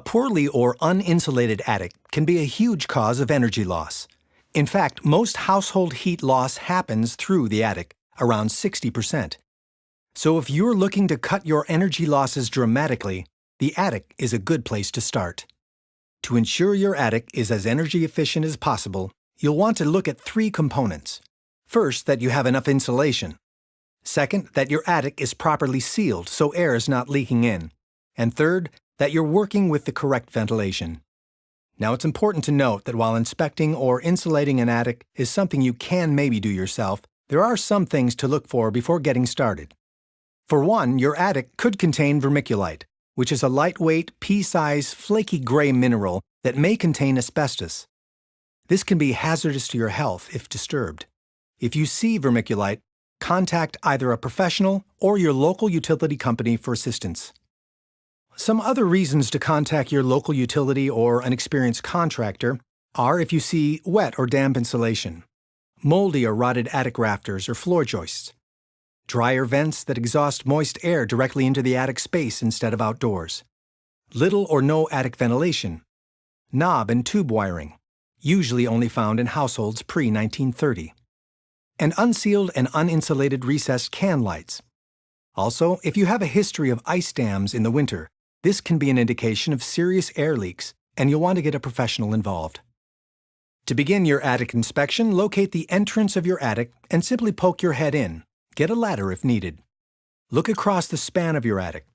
poorly or uninsulated attic can be a huge cause of energy loss. In fact, most household heat loss happens through the attic, around 60%. So if you're looking to cut your energy losses dramatically, the attic is a good place to start. To ensure your attic is as energy efficient as possible, you'll want to look at 3 components. First, that you have enough insulation. Second, that your attic is properly sealed so air is not leaking in. And third, that you're working with the correct ventilation. Now, it's important to note that while inspecting or insulating an attic is something you can maybe do yourself, there are some things to look for before getting started. For one, your attic could contain vermiculite, which is a lightweight, pea-sized, flaky gray mineral that may contain asbestos. This can be hazardous to your health if disturbed. If you see vermiculite, contact either a professional or your local utility company for assistance. Some other reasons to contact your local utility or an experienced contractor are if you see wet or damp insulation, moldy or rotted attic rafters or floor joists, dryer vents that exhaust moist air directly into the attic space instead of outdoors, little or no attic ventilation, knob and tube wiring, usually only found in households pre-1930, and unsealed and uninsulated recessed can lights. Also, if you have a history of ice dams in the winter, this can be an indication of serious air leaks, and you'll want to get a professional involved. To begin your attic inspection, locate the entrance of your attic and simply poke your head in. Get a ladder if needed. Look across the span of your attic.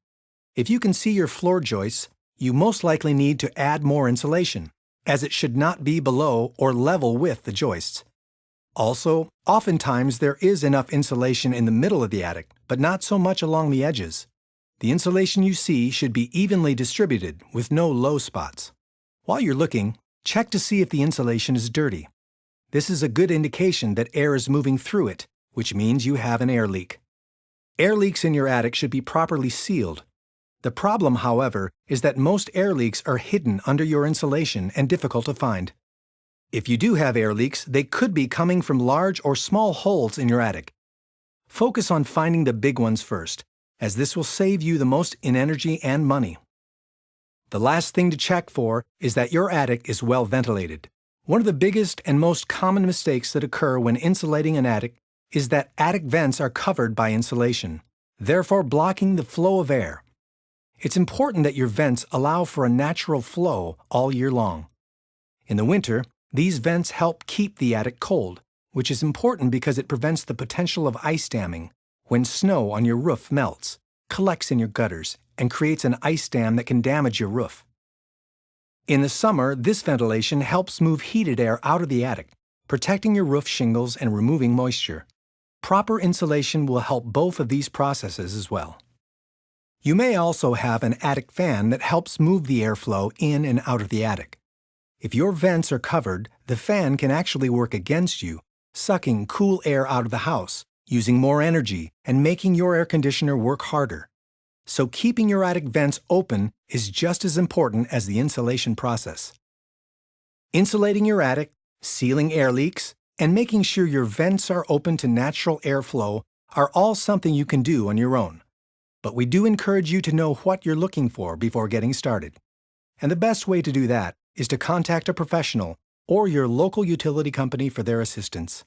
If you can see your floor joists, you most likely need to add more insulation, as it should not be below or level with the joists. Also, oftentimes there is enough insulation in the middle of the attic, but not so much along the edges. The insulation you see should be evenly distributed with no low spots. While you're looking, check to see if the insulation is dirty. This is a good indication that air is moving through it, which means you have an air leak. Air leaks in your attic should be properly sealed. The problem, however, is that most air leaks are hidden under your insulation and difficult to find. If you do have air leaks, they could be coming from large or small holes in your attic. Focus on finding the big ones first, as this will save you the most in energy and money. The last thing to check for is that your attic is well ventilated. One of the biggest and most common mistakes that occur when insulating an attic is that attic vents are covered by insulation, therefore blocking the flow of air. It's important that your vents allow for a natural flow all year long. In the winter, these vents help keep the attic cold, which is important because it prevents the potential of ice damming when snow on your roof melts, collects in your gutters, and creates an ice dam that can damage your roof. In the summer, this ventilation helps move heated air out of the attic, protecting your roof shingles and removing moisture. Proper insulation will help both of these processes as well. You may also have an attic fan that helps move the airflow in and out of the attic. If your vents are covered, the fan can actually work against you, sucking cool air out of the house, using more energy, and making your air conditioner work harder. So keeping your attic vents open is just as important as the insulation process. Insulating your attic, sealing air leaks, and making sure your vents are open to natural airflow are all something you can do on your own. But we do encourage you to know what you're looking for before getting started. And the best way to do that is to contact a professional or your local utility company for their assistance.